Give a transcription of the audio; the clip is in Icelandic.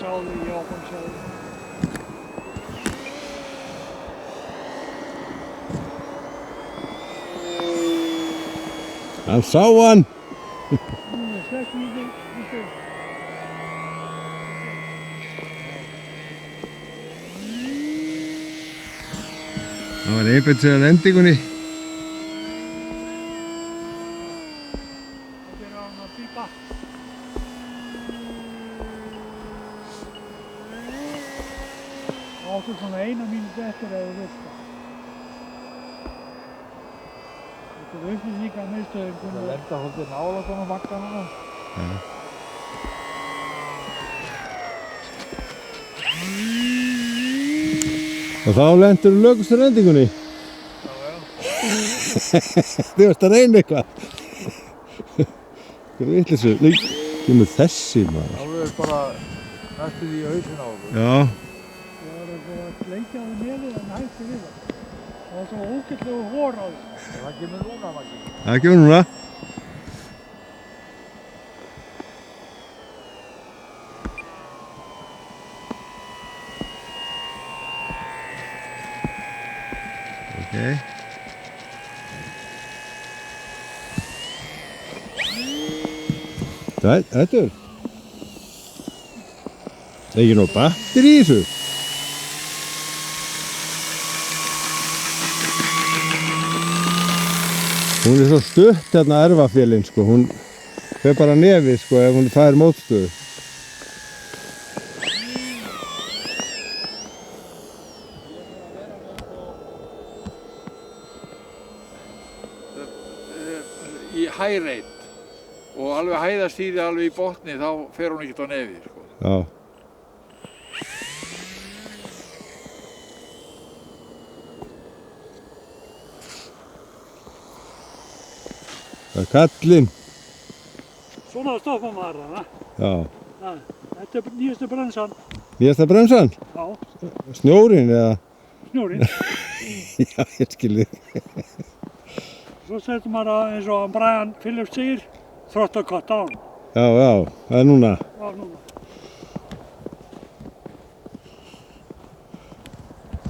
sá þig, ég var búinn að sjá þig. Hann sá hann! Það var einbeitt sig að lendingunni. Það byrjar hann að pípa. Áttu svona 1 mínútu eftir ef þú vilt það. Þetta er upplýsingarmiðstöðin. Það lenda svolítið nálægt honum Magga núna. Já. Og þá lendur lögustu lendingunni. Já. Þú varst að reyna eitthvað. Hvað vitleysu? Kemur þessi maður. Alveg bara næstu því í hausinn á okkur. Já. Ég var að leikja á því nefið en hætti við það. Það var svo ógeðslegu hór á því. Það kemur núna, Maggi. Það kemur núna. Okay. Þetta er ekki nóg batteri í þessu. Hún er svo stutt hérna erfafélinn sko, hún fer bara nefið sko ef hún fær mótstöðu. Í hæreit og alveg hæðastýri alveg í botni þá fer hún ekkert á nefið sko. Já. Það er kallinn. Svona stoppar maður hana. Já. Þetta er nýjastu bremsan. Nýjasta bremsan? Já. Snjórinn eða? Snjórinn. Já, ég skil þig. Svo setur maður eins og Brian Phillips segir, throttle cut down. Já, það er núna. Já, núna.